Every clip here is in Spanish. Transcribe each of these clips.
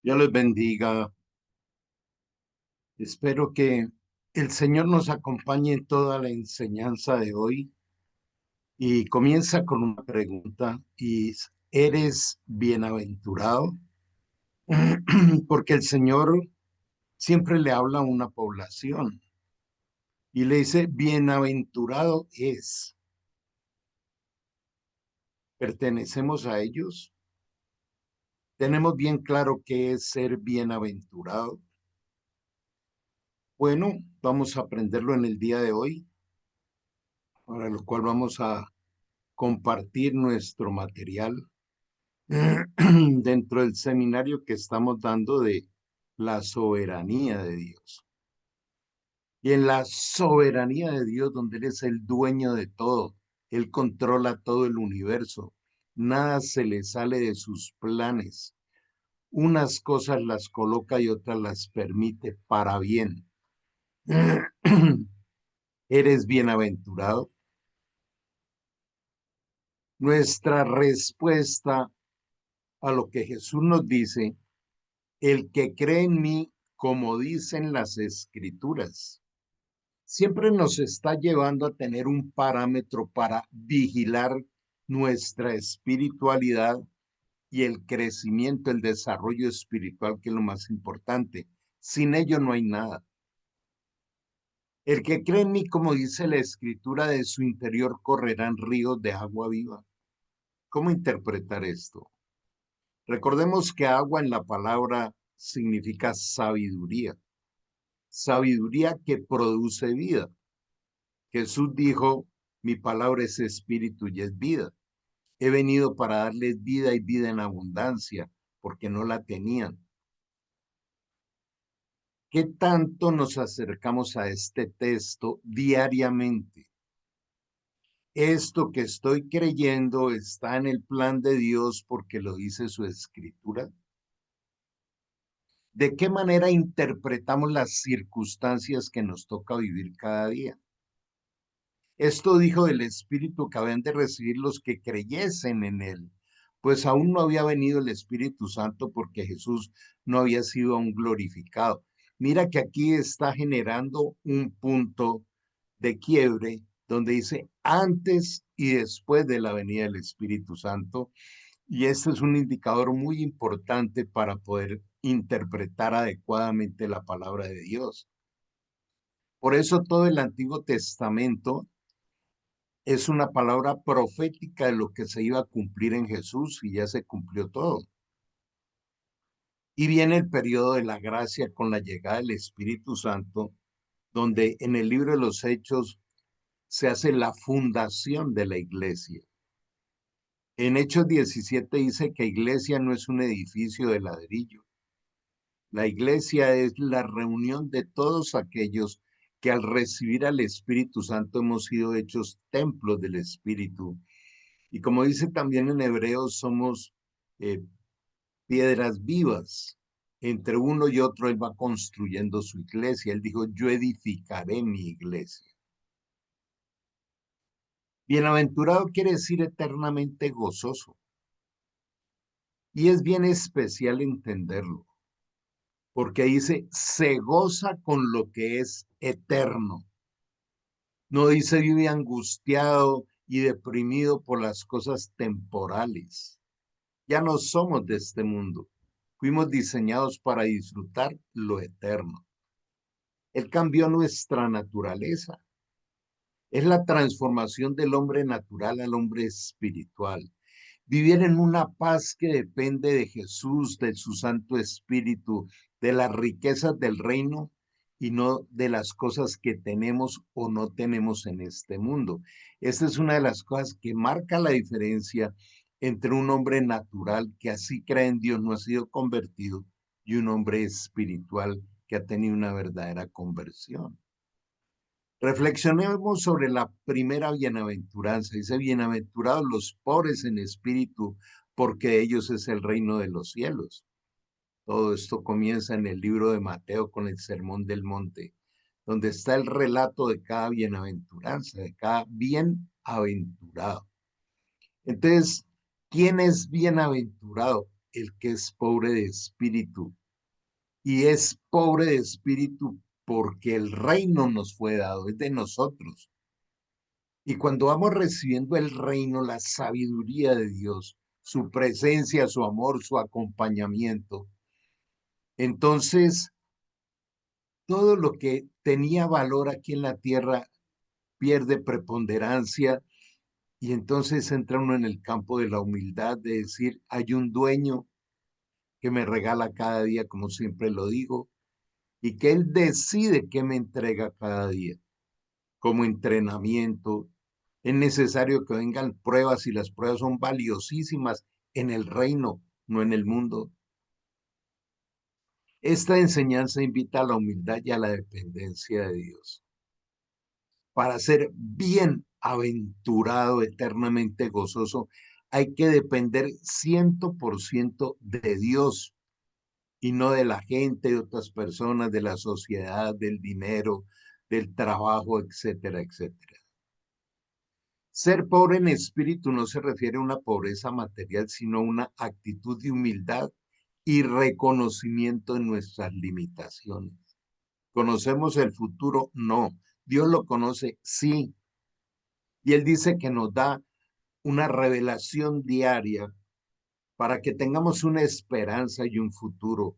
Dios les bendiga. Espero que el Señor nos acompañe en toda la enseñanza de hoy y comienza con una pregunta ¿eres bienaventurado? Porque el Señor siempre le habla a una población y le dice, bienaventurado es. ¿Pertenecemos a ellos? ¿Tenemos bien claro qué es ser bienaventurado? Bueno, vamos a aprenderlo en el día de hoy, para lo cual vamos a compartir nuestro material dentro del seminario que estamos dando de la soberanía de Dios. Y en la soberanía de Dios, donde Él es el dueño de todo, Él controla todo el universo, nada se le sale de sus planes. Unas cosas las coloca y otras las permite para bien. ¿Eres bienaventurado? Nuestra respuesta a lo que Jesús nos dice: el que cree en mí, como dicen las escrituras, siempre nos está llevando a tener un parámetro para vigilar nuestra espiritualidad y el crecimiento, el desarrollo espiritual, que es lo más importante. Sin ello no hay nada. El que cree en mí, como dice la escritura, de su interior correrán ríos de agua viva. ¿Cómo interpretar esto? Recordemos que agua en la palabra significa sabiduría. Sabiduría que produce vida. Jesús dijo, mi palabra es espíritu y es vida. He venido para darles vida y vida en abundancia, porque no la tenían. ¿Qué tanto nos acercamos a este texto diariamente? Esto que estoy creyendo está en el plan de Dios porque lo dice su escritura. ¿De qué manera interpretamos las circunstancias que nos toca vivir cada día? Esto dijo del Espíritu que habían de recibir los que creyesen en él, pues aún no había venido el Espíritu Santo porque Jesús no había sido aún glorificado. Mira que aquí está generando un punto de quiebre donde dice antes y después de la venida del Espíritu Santo, y este es un indicador muy importante para poder interpretar adecuadamente la palabra de Dios. Por eso todo el Antiguo Testamento es una palabra profética de lo que se iba a cumplir en Jesús, y ya se cumplió todo. Y viene el periodo de la gracia con la llegada del Espíritu Santo, donde en el libro de los Hechos se hace la fundación de la iglesia. En Hechos 17 dice que iglesia no es un edificio de ladrillo. La iglesia es la reunión de todos aquellos que al recibir al Espíritu Santo hemos sido hechos templos del Espíritu. Y como dice también en Hebreos, somos eh, piedras vivas. Entre uno y otro él va construyendo su iglesia. Él dijo, yo edificaré mi iglesia. Bienaventurado quiere decir eternamente gozoso. Y es bien especial entenderlo, porque dice, se goza con lo que es eterno. No dice vive angustiado y deprimido por las cosas temporales. Ya no somos de este mundo. Fuimos diseñados para disfrutar lo eterno. Él cambió nuestra naturaleza. Es la transformación del hombre natural al hombre espiritual. Vivir en una paz que depende de Jesús, de su Santo Espíritu, de las riquezas del reino y no de las cosas que tenemos o no tenemos en este mundo. Esta es una de las cosas que marca la diferencia entre un hombre natural que así cree en Dios, no ha sido convertido, y un hombre espiritual que ha tenido una verdadera conversión. Reflexionemos sobre la primera bienaventuranza. Dice, bienaventurados los pobres en espíritu, porque de ellos es el reino de los cielos. Todo esto comienza en el libro de Mateo con el Sermón del Monte, donde está el relato de cada bienaventuranza, de cada bienaventurado. Entonces, ¿quién es bienaventurado? el que es pobre de espíritu. Y es pobre de espíritu porque el reino nos fue dado, es de nosotros. Y cuando vamos recibiendo el reino, la sabiduría de Dios, su presencia, su amor, su acompañamiento, entonces todo lo que tenía valor aquí en la tierra pierde preponderancia y entonces entra uno en el campo de la humildad de decir, hay un dueño que me regala cada día, como siempre lo digo, y que él decide qué me entrega cada día como entrenamiento. Es necesario que vengan pruebas y las pruebas son valiosísimas en el reino, no en el mundo. Esta enseñanza invita a la humildad y a la dependencia de Dios. Para ser bienaventurado, eternamente gozoso, hay que depender 100% de Dios y no de la gente, de otras personas, de la sociedad, del dinero, del trabajo, etcétera, etcétera. Ser pobre en espíritu no se refiere a una pobreza material, sino a una actitud de humildad y reconocimiento de nuestras limitaciones. ¿Conocemos el futuro? No. Dios lo conoce, sí. Y Él dice que nos da una revelación diaria para que tengamos una esperanza y un futuro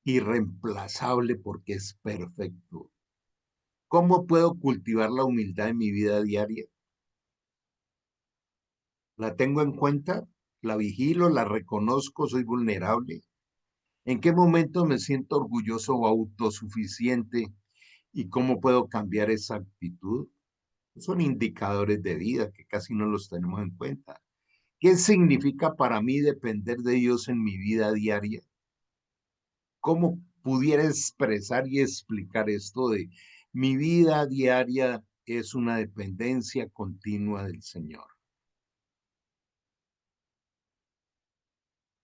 irreemplazable porque es perfecto. ¿Cómo puedo cultivar la humildad en mi vida diaria? ¿La tengo en cuenta? ¿La vigilo? ¿La reconozco? ¿Soy vulnerable? ¿En qué momento me siento orgulloso o autosuficiente? ¿Y cómo puedo cambiar esa actitud? Son indicadores de vida que casi no los tenemos en cuenta. ¿Qué significa para mí depender de Dios en mi vida diaria? ¿Cómo pudiera expresar y explicar esto de mi vida diaria es una dependencia continua del Señor?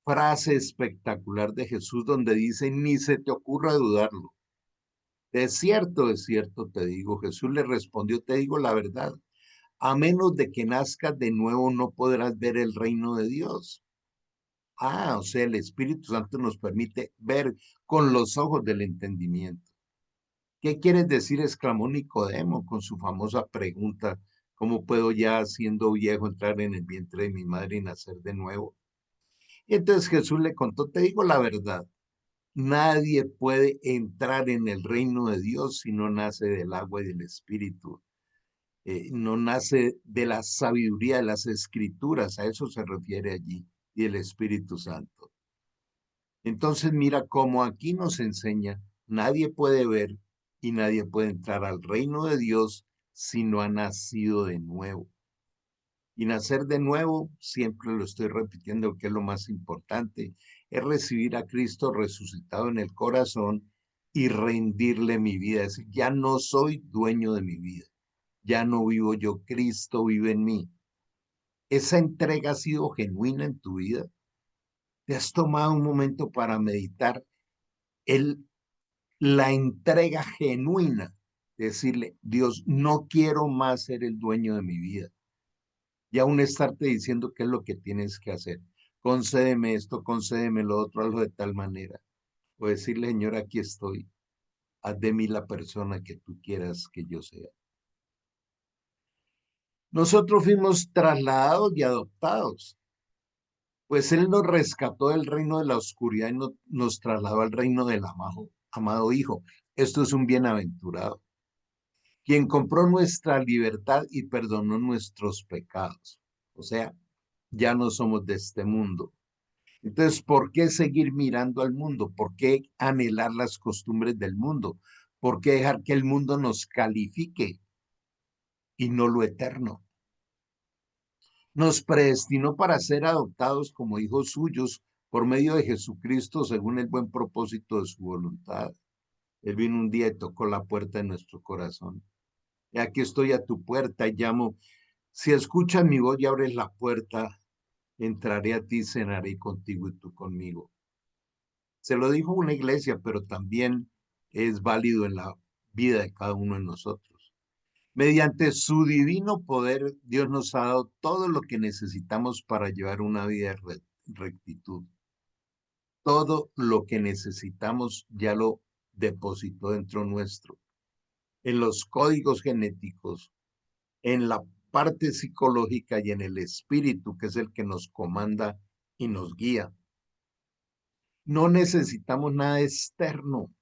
Frase espectacular de Jesús donde dice, ni se te ocurra dudarlo. De cierto te digo, Jesús le respondió, te digo la verdad, a menos de que nazcas de nuevo no podrás ver el reino de Dios. O sea, el Espíritu Santo nos permite ver con los ojos del entendimiento. ¿Qué quieres decir? Exclamó Nicodemo con su famosa pregunta, ¿cómo puedo ya siendo viejo entrar en el vientre de mi madre y nacer de nuevo? Y entonces Jesús le contó, te digo la verdad, nadie puede entrar en el reino de Dios si no nace del agua y del Espíritu. No nace de la sabiduría de las Escrituras, a eso se refiere allí, y el Espíritu Santo. Entonces mira cómo aquí nos enseña, nadie puede ver y nadie puede entrar al reino de Dios si no ha nacido de nuevo. Y nacer de nuevo, siempre lo estoy repitiendo, que es lo más importante, es recibir a Cristo resucitado en el corazón y rendirle mi vida. Es decir, ya no soy dueño de mi vida, ya no vivo yo, Cristo vive en mí. ¿Esa entrega ha sido genuina en tu vida? ¿Te has tomado un momento para meditar el, la entrega genuina? Decirle, Dios, no quiero más ser el dueño de mi vida. Y aún estarte diciendo qué es lo que tienes que hacer. Concédeme esto, concédeme lo otro, algo de tal manera. O decirle, Señor, aquí estoy. Haz de mí la persona que tú quieras que yo sea. Nosotros fuimos trasladados y adoptados. Pues Él nos rescató del reino de la oscuridad y nos trasladó al reino del amado Hijo. Esto es un bienaventurado, quien compró nuestra libertad y perdonó nuestros pecados. O sea, ya no somos de este mundo. Entonces, ¿por qué seguir mirando al mundo? ¿Por qué anhelar las costumbres del mundo? ¿Por qué dejar que el mundo nos califique y no lo eterno? Nos predestinó para ser adoptados como hijos suyos por medio de Jesucristo según el buen propósito de su voluntad. Él vino un día y tocó la puerta de nuestro corazón. Y aquí estoy a tu puerta y llamo. Si escuchas mi voz y abres la puerta, entraré a ti, cenaré contigo y tú conmigo. Se lo dijo una iglesia, pero también es válido en la vida de cada uno de nosotros. Mediante su divino poder, Dios nos ha dado todo lo que necesitamos para llevar una vida rectitud. Todo lo que necesitamos ya lo depositó dentro nuestro, en los códigos genéticos, en la parte psicológica y en el espíritu, que es el que nos comanda y nos guía. No necesitamos nada externo.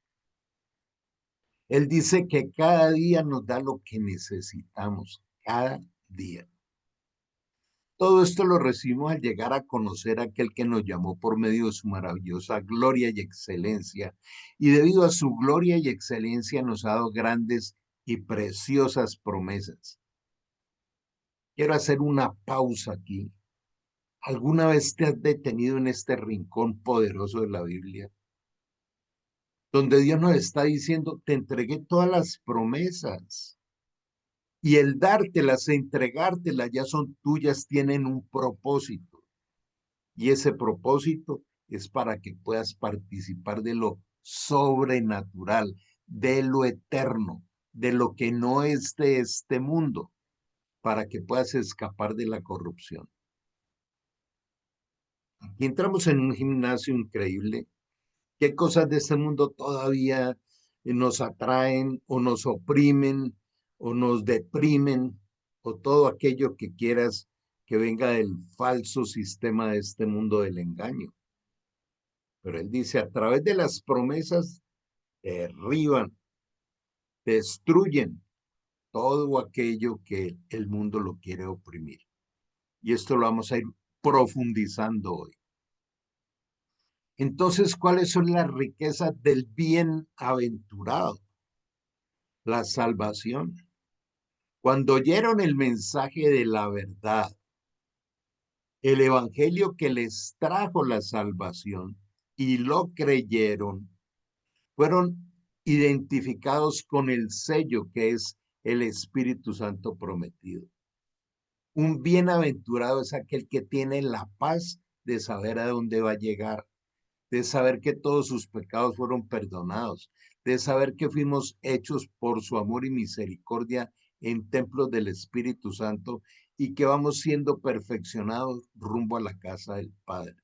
Él dice que cada día nos da lo que necesitamos, cada día. Todo esto lo recibimos al llegar a conocer a aquel que nos llamó por medio de su maravillosa gloria y excelencia. Y debido a su gloria y excelencia nos ha dado grandes y preciosas promesas. Quiero hacer una pausa aquí. ¿Alguna vez te has detenido en este rincón poderoso de la Biblia? Donde Dios nos está diciendo, te entregué todas las promesas. Y el dártelas, entregártelas, ya son tuyas, tienen un propósito. Y ese propósito es para que puedas participar de lo sobrenatural, de lo eterno, de lo que no es de este mundo, para que puedas escapar de la corrupción. Aquí entramos en un gimnasio increíble. ¿Qué cosas de este mundo todavía nos atraen o nos oprimen o nos deprimen o todo aquello que quieras que venga del falso sistema de este mundo del engaño? Pero él dice, a través de las promesas, derriban, destruyen todo aquello que el mundo lo quiere oprimir. Y esto lo vamos a ir profundizando hoy. Entonces, ¿cuáles son las riquezas del bienaventurado? La salvación. Cuando oyeron el mensaje de la verdad, el evangelio que les trajo la salvación y lo creyeron, fueron identificados con el sello que es el Espíritu Santo prometido. Un bienaventurado es aquel que tiene la paz de saber a dónde va a llegar, de saber que todos sus pecados fueron perdonados, de saber que fuimos hechos por su amor y misericordia en templos del Espíritu Santo y que vamos siendo perfeccionados rumbo a la casa del Padre.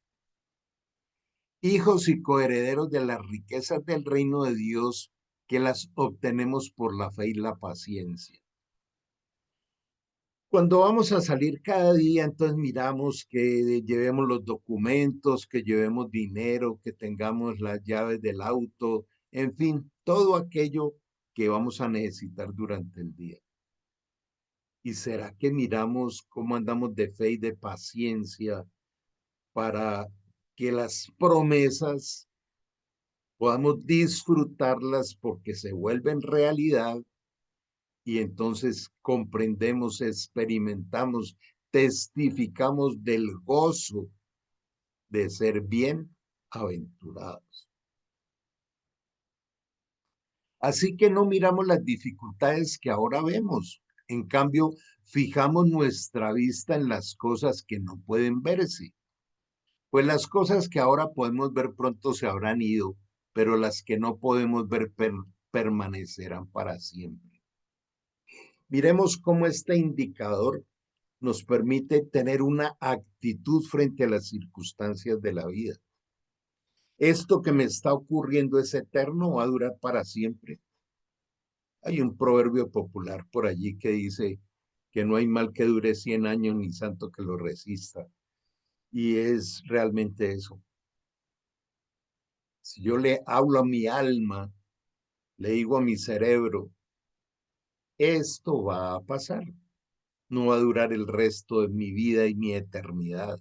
Hijos y coherederos de las riquezas del reino de Dios que las obtenemos por la fe y la paciencia. Cuando vamos a salir cada día, entonces miramos que llevemos los documentos, que llevemos dinero, que tengamos las llaves del auto, en fin, todo aquello que vamos a necesitar durante el día. ¿Y será que miramos cómo andamos de fe y de paciencia para que las promesas podamos disfrutarlas porque se vuelven realidad y entonces comprendemos, experimentamos, testificamos del gozo de ser bienaventurados? Así que no miramos las dificultades que ahora vemos. En cambio, fijamos nuestra vista en las cosas que no pueden verse. Pues las cosas que ahora podemos ver pronto se habrán ido, pero las que no podemos ver permanecerán para siempre. Miremos cómo este indicador nos permite tener una actitud frente a las circunstancias de la vida. ¿Esto que me está ocurriendo es eterno o va a durar para siempre? Hay un proverbio popular por allí que dice que no hay mal que dure 100 años ni santo que lo resista. Y es realmente eso. Si yo le hablo a mi alma, le digo a mi cerebro, esto va a pasar, no va a durar el resto de mi vida y mi eternidad.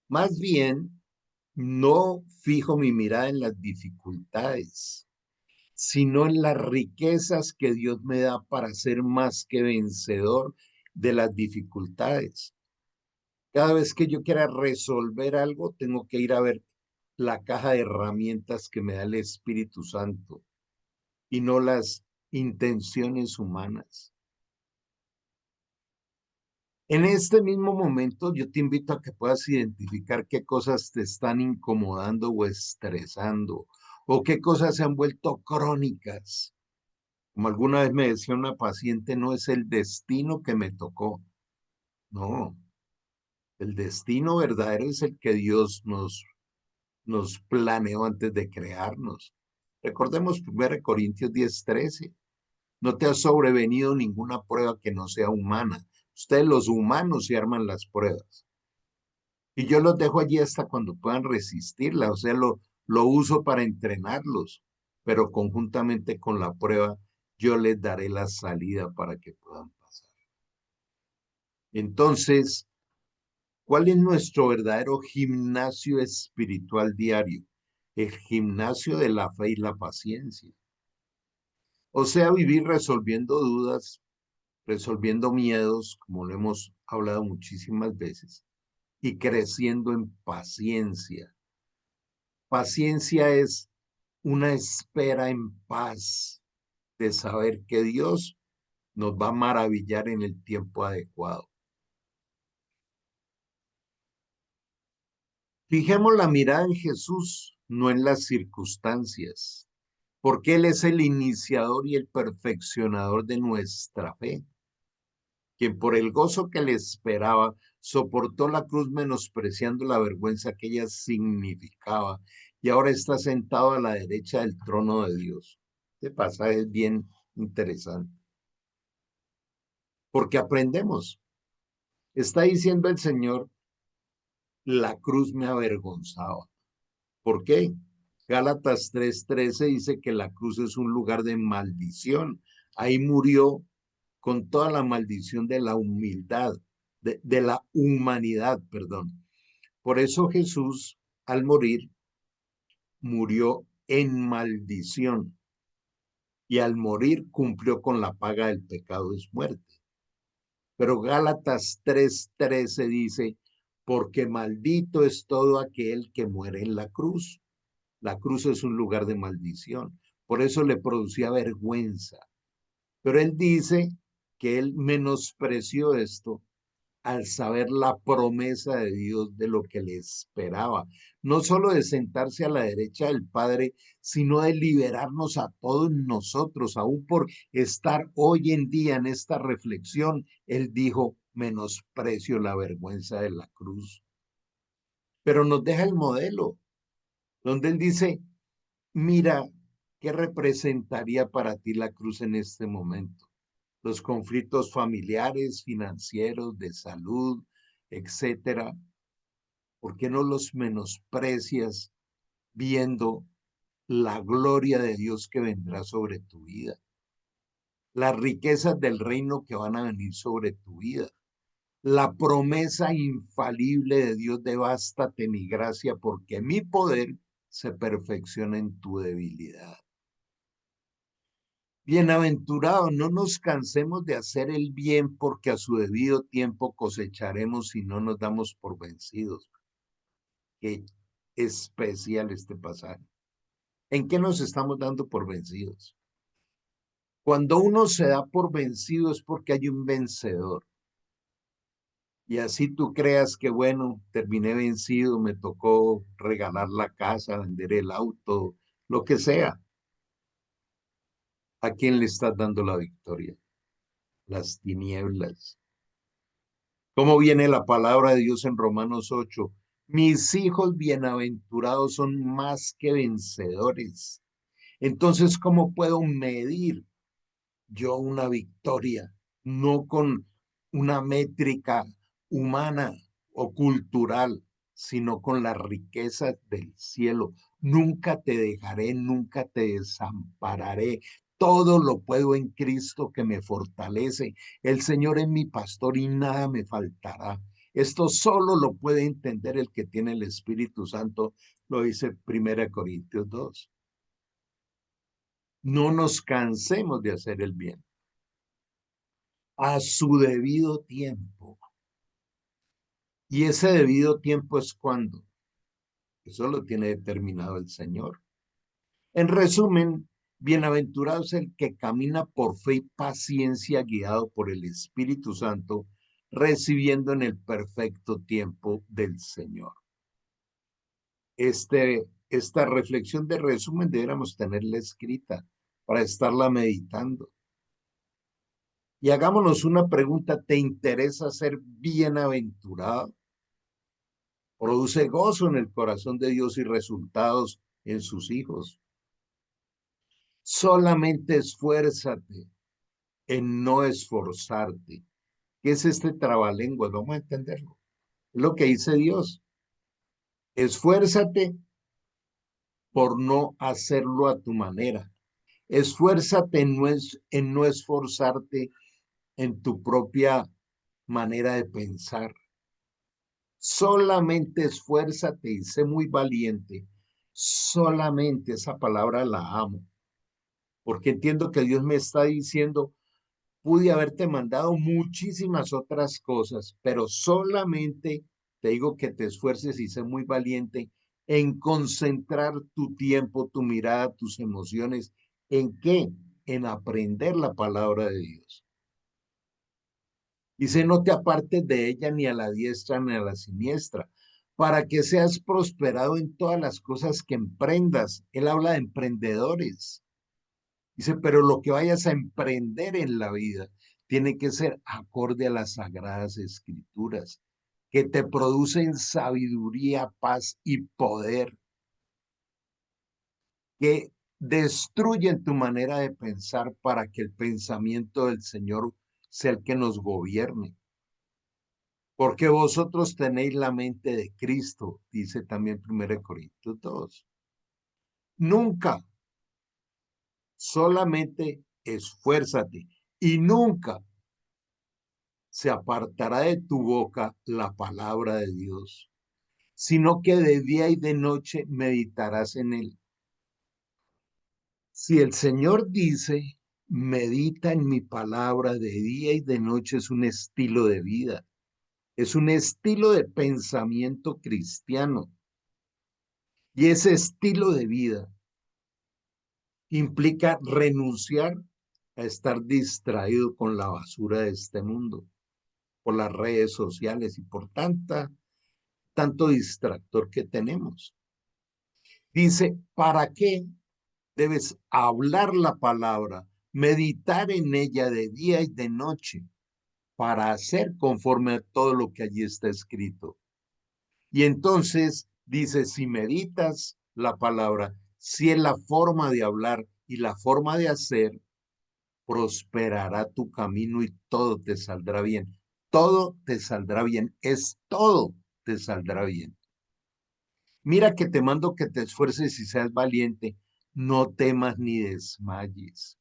Más bien, no fijo mi mirada en las dificultades, sino en las riquezas que Dios me da para ser más que vencedor de las dificultades. Cada vez que yo quiera resolver algo, tengo que ir a ver la caja de herramientas que me da el Espíritu Santo y no las intenciones humanas. En este mismo momento, yo te invito a que puedas identificar qué cosas te están incomodando o estresando, o qué cosas se han vuelto crónicas. Como alguna vez me decía una paciente, no es el destino que me tocó, no, El destino verdadero es el que Dios nos planeó antes de crearnos. Recordemos 1 Corintios 10:13. No te ha sobrevenido ninguna prueba que no sea humana. Ustedes los humanos se arman las pruebas. Y yo los dejo allí hasta cuando puedan resistirla. O sea, lo uso para entrenarlos. Pero conjuntamente con la prueba, yo les daré la salida para que puedan pasar. Entonces, ¿cuál es nuestro verdadero gimnasio espiritual diario? El gimnasio de la fe y la paciencia. O sea, vivir resolviendo dudas, resolviendo miedos, como lo hemos hablado muchísimas veces, y creciendo en paciencia. Paciencia es una espera en paz de saber que Dios nos va a maravillar en el tiempo adecuado. Fijemos la mirada en Jesús, no en las circunstancias, porque Él es el iniciador y el perfeccionador de nuestra fe, quien por el gozo que le esperaba soportó la cruz menospreciando la vergüenza que ella significaba y ahora está sentado a la derecha del trono de Dios. Este pasaje es bien interesante porque aprendemos. Está diciendo el Señor, la cruz me avergonzaba. ¿Por qué? Gálatas 3:13 dice que la cruz es un lugar de maldición. Ahí murió con toda la maldición de la humildad, de la humanidad, perdón. Por eso Jesús, al morir, murió en maldición y al morir cumplió con la paga del pecado, es muerte. Pero Gálatas 3:13 dice, porque maldito es todo aquel que muere en la cruz. La cruz es un lugar de maldición. Por eso le producía vergüenza. Pero él dice que él menospreció esto al saber la promesa de Dios de lo que le esperaba, no solo de sentarse a la derecha del Padre, sino de liberarnos a todos nosotros, aún por estar hoy en día en esta reflexión. Él dijo, menosprecio la vergüenza de la cruz, pero nos deja el modelo, donde él dice, mira, ¿qué representaría para ti la cruz en este momento? Los conflictos familiares, financieros, de salud, etcétera. ¿Por qué no los menosprecias viendo la gloria de Dios que vendrá sobre tu vida? Las riquezas del reino que van a venir sobre tu vida. La promesa infalible de Dios de bástate mi gracia porque mi poder se perfecciona en tu debilidad. Bienaventurado, no nos cansemos de hacer el bien porque a su debido tiempo cosecharemos si no nos damos por vencidos. Qué especial este pasaje. ¿En qué nos estamos dando por vencidos? Cuando uno se da por vencido es porque hay un vencedor. Y así tú creas que, bueno, terminé vencido, me tocó regalar la casa, vender el auto, lo que sea. ¿A quién le estás dando la victoria? Las tinieblas. ¿Cómo viene la palabra de Dios en Romanos 8? Mis hijos bienaventurados son más que vencedores. Entonces, ¿cómo puedo medir yo una victoria? No con una métrica humana o cultural, sino con las riquezas del cielo. Nunca te dejaré, nunca te desampararé. Todo lo puedo en Cristo que me fortalece. El Señor es mi pastor y nada me faltará. Esto solo lo puede entender el que tiene el Espíritu Santo, lo dice 1 Corintios 2. No nos cansemos de hacer el bien. A su debido tiempo. Y ese debido tiempo es cuando. Eso lo tiene determinado el Señor. En resumen, bienaventurado es el que camina por fe y paciencia guiado por el Espíritu Santo, recibiendo en el perfecto tiempo del Señor. Esta reflexión de resumen deberíamos tenerla escrita para estarla meditando. Y hagámonos una pregunta, ¿te interesa ser bienaventurado? produce gozo en el corazón de Dios y resultados en sus hijos. Solamente esfuérzate en no esforzarte. ¿Qué es este trabalenguas? Vamos a entenderlo. Es lo que dice Dios. Esfuérzate por no hacerlo a tu manera. Esfuérzate en no esforzarte en tu propia manera de pensar. Solamente esfuérzate y sé muy valiente. Solamente esa palabra la amo, porque entiendo que Dios me está diciendo, pude haberte mandado muchísimas otras cosas, pero solamente te digo que te esfuerces y sé muy valiente en concentrar tu tiempo, tu mirada, tus emociones. ¿En qué? En aprender la palabra de Dios. Dice, no te apartes de ella ni a la diestra ni a la siniestra, para que seas prosperado en todas las cosas que emprendas. Él habla de emprendedores. Dice, pero lo que vayas a emprender en la vida tiene que ser acorde a las sagradas escrituras, que te producen sabiduría, paz y poder, que destruyen tu manera de pensar para que el pensamiento del Señor sea el que nos gobierne. Porque vosotros tenéis la mente de Cristo, dice también 1 Corintios 2. Nunca, solamente esfuérzate y nunca se apartará de tu boca la palabra de Dios, sino que de día y de noche meditarás en él. Si el Señor dice, medita en mi palabra de día y de noche, es un estilo de vida, es un estilo de pensamiento cristiano. Y ese estilo de vida implica renunciar a estar distraído con la basura de este mundo, por las redes sociales y por tanto distractor que tenemos. Dice, ¿para qué debes hablar la palabra, meditar en ella de día y de noche, para hacer conforme a todo lo que allí está escrito? Y entonces dice, si meditas la palabra, si es la forma de hablar y la forma de hacer, prosperará tu camino y todo te saldrá bien. Todo te saldrá bien, es todo te saldrá bien. Mira que te mando que te esfuerces y seas valiente, no temas ni desmayes.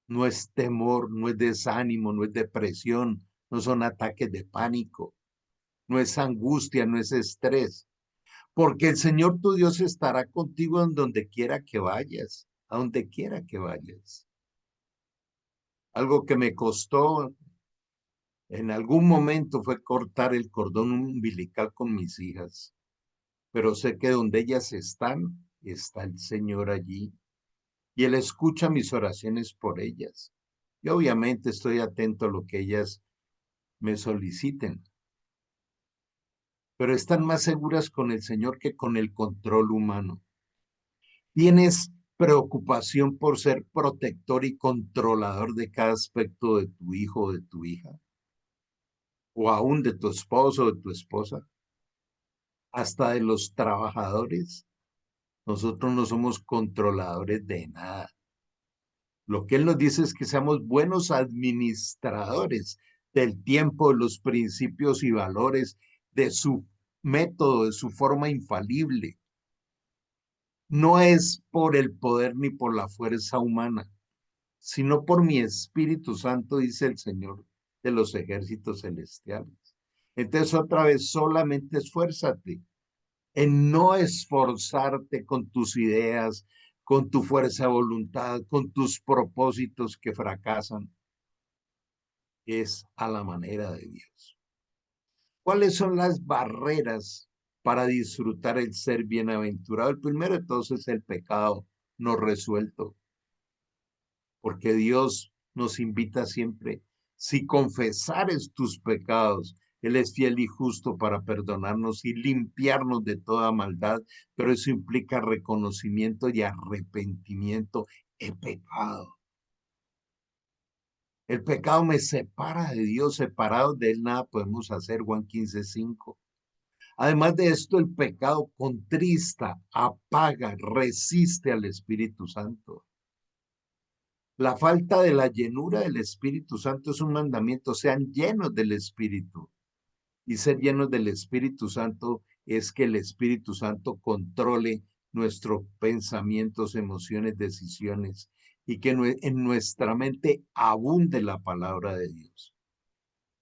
No es temor, no es desánimo, no es depresión, no son ataques de pánico, no es angustia, no es estrés, porque el Señor tu Dios estará contigo en donde quiera que vayas, a donde quiera que vayas. Algo que me costó en algún momento fue cortar el cordón umbilical con mis hijas, pero sé que donde ellas están, está el Señor allí y Él escucha mis oraciones por ellas. Y obviamente estoy atento a lo que ellas me soliciten, pero están más seguras con el Señor que con el control humano. Tienes preocupación por ser protector y controlador de cada aspecto de tu hijo o de tu hija, o aún de tu esposo o de tu esposa, hasta de los trabajadores. Nosotros no somos controladores de nada. Lo que Él nos dice es que seamos buenos administradores del tiempo, de los principios y valores, de su método, de su forma infalible. No es por el poder ni por la fuerza humana, sino por mi Espíritu Santo, dice el Señor de los ejércitos celestiales. Entonces, otra vez, solamente esfuérzate en no esforzarte con tus ideas, con tu fuerza de voluntad, con tus propósitos que fracasan. Es a la manera de Dios. ¿Cuáles son las barreras para disfrutar el ser bienaventurado? El primero de todos es el pecado no resuelto, porque Dios nos invita siempre, si confesares tus pecados, Él es fiel y justo para perdonarnos y limpiarnos de toda maldad, pero eso implica reconocimiento y arrepentimiento. He pecado. El pecado me separa de Dios, separado de Él nada podemos hacer, Juan 15:5. Además de esto, el pecado contrista, apaga, resiste al Espíritu Santo. La falta de la llenura del Espíritu Santo es un mandamiento, sean llenos del Espíritu. Y ser llenos del Espíritu Santo es que el Espíritu Santo controle nuestros pensamientos, emociones, decisiones, y que en nuestra mente abunde la palabra de Dios.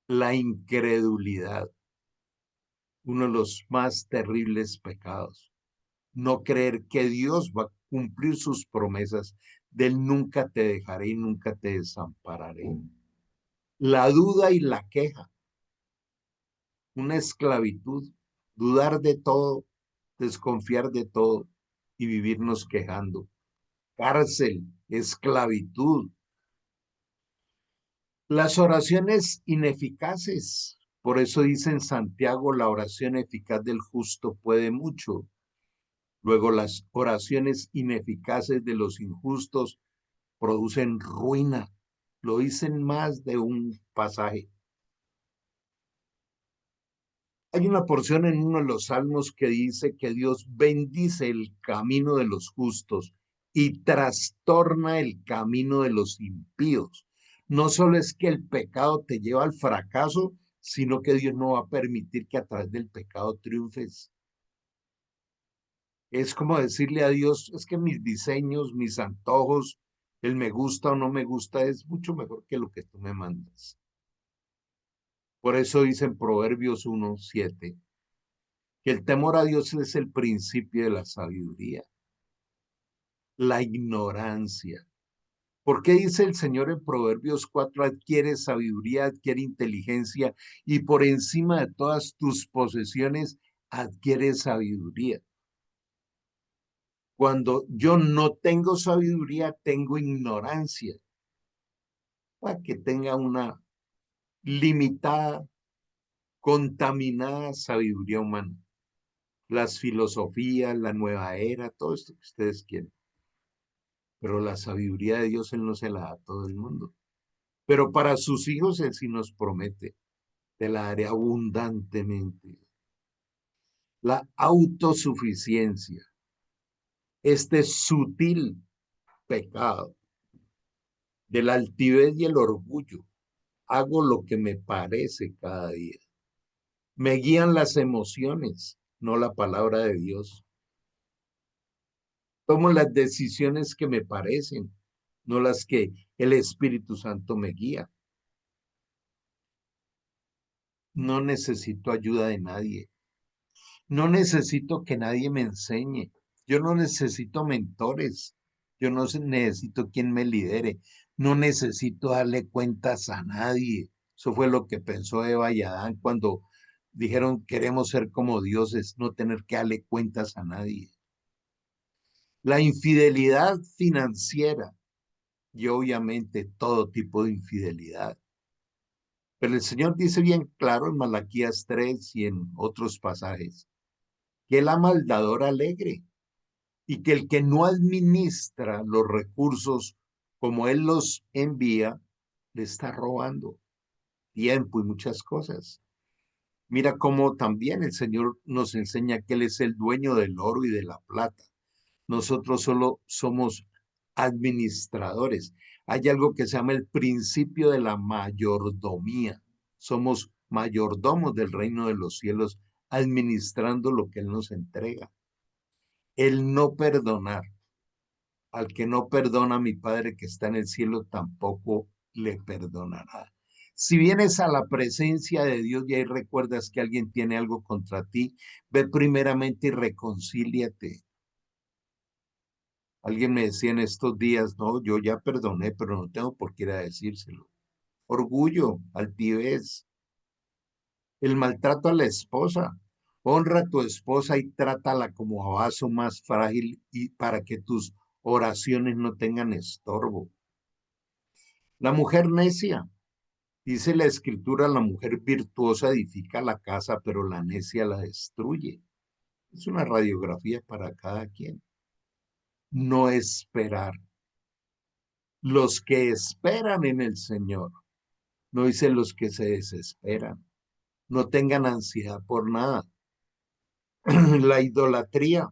La incredulidad, uno de los más terribles pecados. No creer que Dios va a cumplir sus promesas del nunca te dejaré y nunca te desampararé. La duda y la queja, una esclavitud, dudar de todo, desconfiar de todo y vivirnos quejando. Cárcel, esclavitud. Las oraciones ineficaces. Por eso dice en Santiago, la oración eficaz del justo puede mucho. Luego las oraciones ineficaces de los injustos producen ruina. Lo dicen más de un pasaje. Hay una porción en uno de los salmos que dice que Dios bendice el camino de los justos y trastorna el camino de los impíos. No solo es que el pecado te lleva al fracaso, sino que Dios no va a permitir que a través del pecado triunfes. Es como decirle a Dios, es que mis diseños, mis antojos, el me gusta o no me gusta es mucho mejor que lo que tú me mandas. Por eso dice en Proverbios 1:7 que el temor a Dios es el principio de la sabiduría, la ignorancia. ¿Por qué dice el Señor en Proverbios 4, adquiere sabiduría, adquiere inteligencia y por encima de todas tus posesiones adquiere sabiduría? Cuando yo no tengo sabiduría, tengo ignorancia, para que tenga una limitada, contaminada sabiduría humana. Las filosofías, la nueva era, todo esto que ustedes quieren. Pero la sabiduría de Dios Él no se la da a todo el mundo. Pero para sus hijos Él sí nos promete, te la daré abundantemente. La autosuficiencia, este sutil pecado de la altivez y el orgullo. Hago lo que me parece cada día. Me guían las emociones, no la palabra de Dios. Tomo las decisiones que me parecen, no las que el Espíritu Santo me guía. No necesito ayuda de nadie. No necesito que nadie me enseñe. Yo no necesito mentores. Yo no necesito quien me lidere. No necesito darle cuentas a nadie. Eso fue lo que pensó Eva y Adán cuando dijeron queremos ser como dioses, no tener que darle cuentas a nadie. La infidelidad financiera y obviamente todo tipo de infidelidad. Pero el Señor dice bien claro en Malaquías 3 y en otros pasajes que Él ama al dador alegre y que el que no administra los recursos como Él los envía, le está robando tiempo y muchas cosas. Mira cómo también el Señor nos enseña que Él es el dueño del oro y de la plata. Nosotros solo somos administradores. Hay algo que se llama el principio de la mayordomía. Somos mayordomos del reino de los cielos, administrando lo que Él nos entrega. El no perdonar. Al que no perdona a mi Padre que está en el cielo, tampoco le perdonará. Si vienes a la presencia de Dios y ahí recuerdas que alguien tiene algo contra ti, ve primeramente y reconcíliate. Alguien me decía en estos días, no, yo ya perdoné, pero no tengo por qué ir a decírselo. Orgullo, altivez, el maltrato a la esposa. Honra a tu esposa y trátala como a vaso más frágil y para que tus oraciones no tengan estorbo. La mujer necia, dice la escritura, la mujer virtuosa edifica la casa, pero la necia la destruye. Es una radiografía para cada quien. No esperar. Los que esperan en el Señor, no dice los que se desesperan, no tengan ansiedad por nada. La idolatría.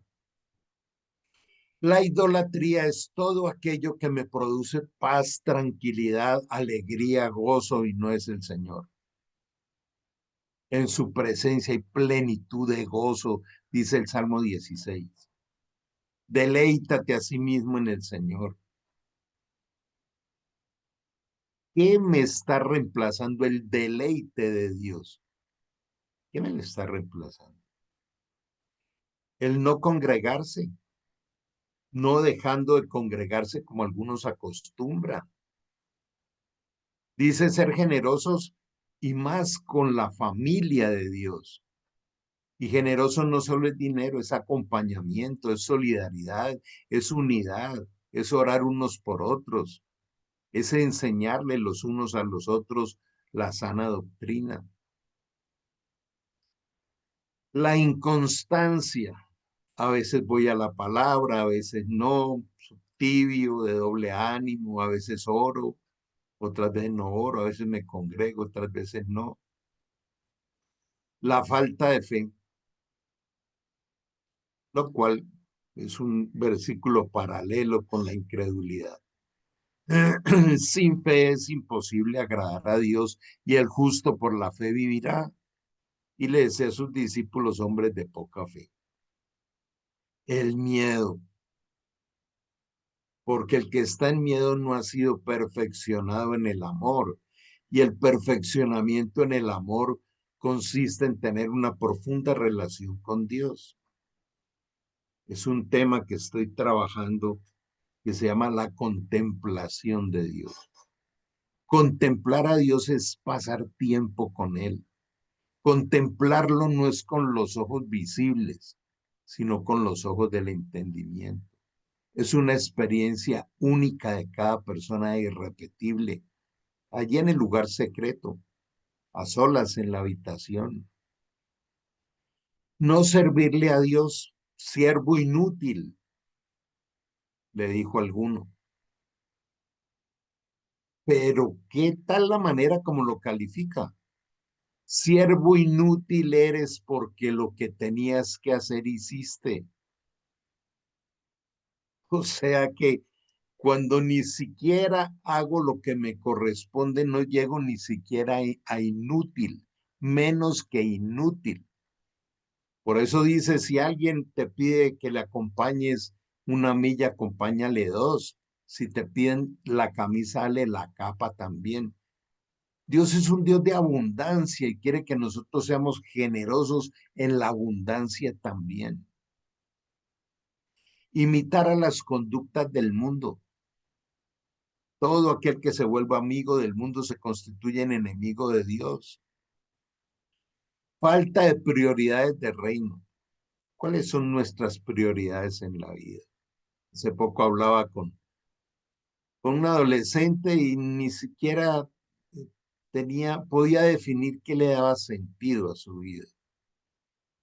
La idolatría es todo aquello que me produce paz, tranquilidad, alegría, gozo y no es el Señor. En su presencia hay plenitud de gozo, dice el Salmo 16. Deleítate a sí mismo en el Señor. ¿Qué me está reemplazando el deleite de Dios? ¿Qué me lo está reemplazando? El no congregarse, no dejando de congregarse como algunos acostumbran. Dice ser generosos y más con la familia de Dios. Y generoso no solo es dinero, es acompañamiento, es solidaridad, es unidad, es orar unos por otros, es enseñarle los unos a los otros la sana doctrina. La inconstancia. A veces voy a la palabra, a veces no, tibio, de doble ánimo, a veces oro, otras veces no oro, a veces me congrego, otras veces no. La falta de fe, lo cual es un versículo paralelo con la incredulidad. Sin fe es imposible agradar a Dios y el justo por la fe vivirá. Y le decía a sus discípulos, hombres de poca fe. El miedo, porque el que está en miedo no ha sido perfeccionado en el amor. Y el perfeccionamiento en el amor consiste en tener una profunda relación con Dios. Es un tema que estoy trabajando que se llama la contemplación de Dios. Contemplar a Dios es pasar tiempo con Él. Contemplarlo no es con los ojos visibles, sino con los ojos del entendimiento. Es una experiencia única de cada persona, irrepetible, allí en el lugar secreto, a solas en la habitación. No servirle a Dios, siervo inútil, le dijo alguno. Pero ¿qué tal la manera como lo califica? Siervo inútil eres porque lo que tenías que hacer hiciste. O sea que cuando ni siquiera hago lo que me corresponde, no llego ni siquiera a inútil, menos que inútil. Por eso dice, si alguien te pide que le acompañes una milla, acompáñale dos. Si te piden la camisa, dale la capa también. Dios es un Dios de abundancia y quiere que nosotros seamos generosos en la abundancia también. Imitar a las conductas del mundo. Todo aquel que se vuelva amigo del mundo se constituye en enemigo de Dios. Falta de prioridades de reino. ¿Cuáles son nuestras prioridades en la vida? Hace poco hablaba con un adolescente y ni siquiera podía definir qué le daba sentido a su vida.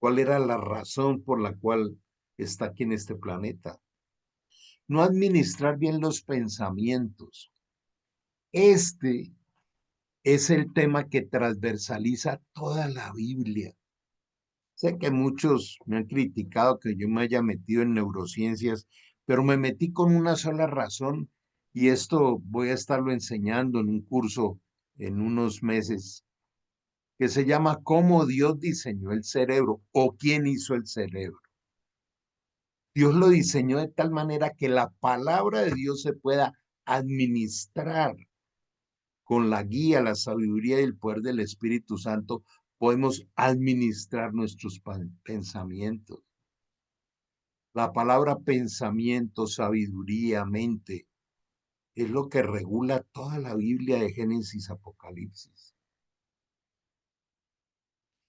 ¿Cuál era la razón por la cual está aquí en este planeta? No administrar bien los pensamientos. Este es el tema que transversaliza toda la Biblia. Sé que muchos me han criticado que yo me haya metido en neurociencias, pero me metí con una sola razón y esto voy a estarlo enseñando en un curso en unos meses que se llama ¿Cómo Dios diseñó el cerebro o quién hizo el cerebro? Dios lo diseñó de tal manera que la palabra de Dios se pueda administrar con la guía, la sabiduría y el poder del Espíritu Santo. Podemos administrar nuestros pensamientos. La palabra pensamiento, sabiduría, mente, es lo que regula toda la Biblia de Génesis, Apocalipsis.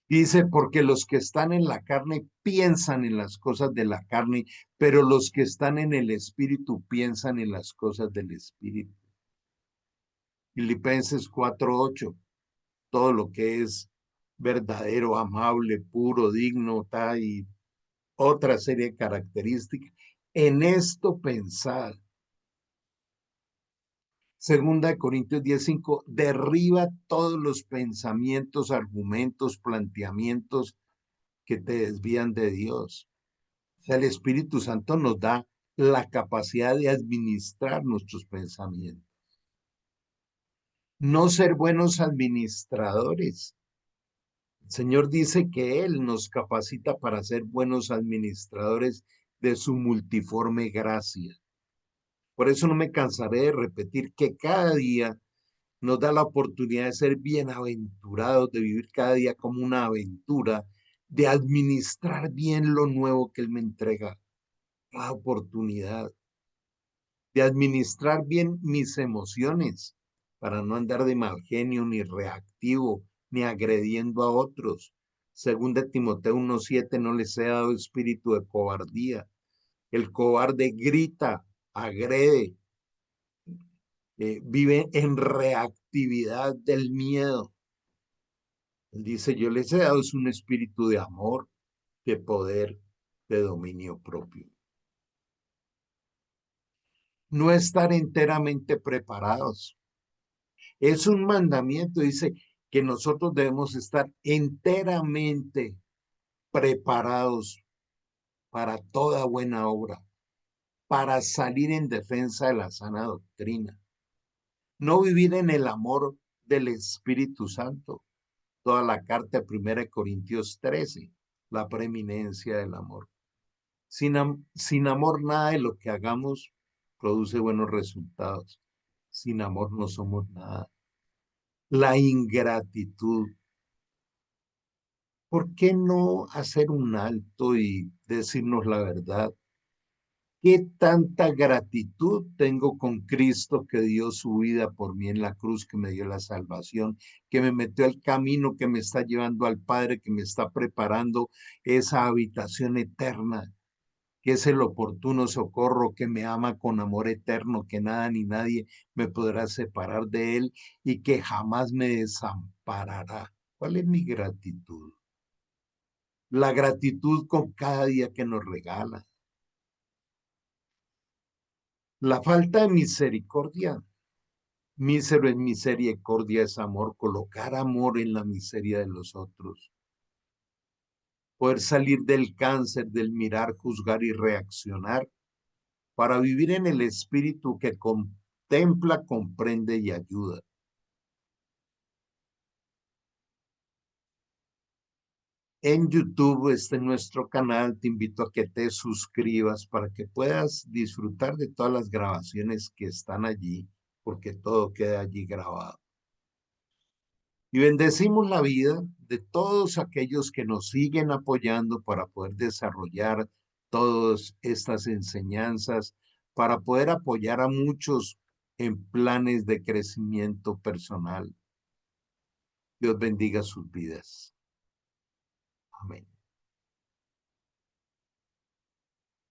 Dice, porque los que están en la carne piensan en las cosas de la carne, pero los que están en el Espíritu piensan en las cosas del Espíritu. Filipenses 4:8, todo lo que es verdadero, amable, puro, digno, tal, y otra serie de características. En esto pensad. Segunda de Corintios 10:5, derriba todos los pensamientos, argumentos, planteamientos que te desvían de Dios. O sea, el Espíritu Santo nos da la capacidad de administrar nuestros pensamientos. No ser buenos administradores. El Señor dice que Él nos capacita para ser buenos administradores de su multiforme gracia. Por eso no me cansaré de repetir que cada día nos da la oportunidad de ser bienaventurados, de vivir cada día como una aventura, de administrar bien lo nuevo que Él me entrega, cada oportunidad, de administrar bien mis emociones, para no andar de mal genio, ni reactivo, ni agrediendo a otros. Según de Timoteo 1:7, no les he dado espíritu de cobardía. El cobarde grita, agrede, vive en reactividad del miedo. Él dice, yo les he dado es un espíritu de amor, de poder, de dominio propio. No estar enteramente preparados. Es un mandamiento, dice que nosotros debemos estar enteramente preparados para toda buena obra, para salir en defensa de la sana doctrina. No vivir en el amor del Espíritu Santo. Toda la carta de 1 Corintios 13, la preeminencia del amor. Sin amor, nada de lo que hagamos produce buenos resultados. Sin amor no somos nada. La ingratitud. ¿Por qué no hacer un alto y decirnos la verdad? ¿Qué tanta gratitud tengo con Cristo que dio su vida por mí en la cruz, que me dio la salvación, que me metió al camino, que me está llevando al Padre, que me está preparando esa habitación eterna, que es el oportuno socorro, que me ama con amor eterno, que nada ni nadie me podrá separar de Él y que jamás me desamparará? ¿Cuál es mi gratitud? La gratitud con cada día que nos regala. La falta de misericordia. Mísero en misericordia es amor, colocar amor en la miseria de los otros. Poder salir del cáncer, del mirar, juzgar y reaccionar, para vivir en el espíritu que contempla, comprende y ayuda. En YouTube, nuestro canal, te invito a que te suscribas para que puedas disfrutar de todas las grabaciones que están allí, porque todo queda allí grabado. Y bendecimos la vida de todos aquellos que nos siguen apoyando para poder desarrollar todas estas enseñanzas, para poder apoyar a muchos en planes de crecimiento personal. Dios bendiga sus vidas. Amén.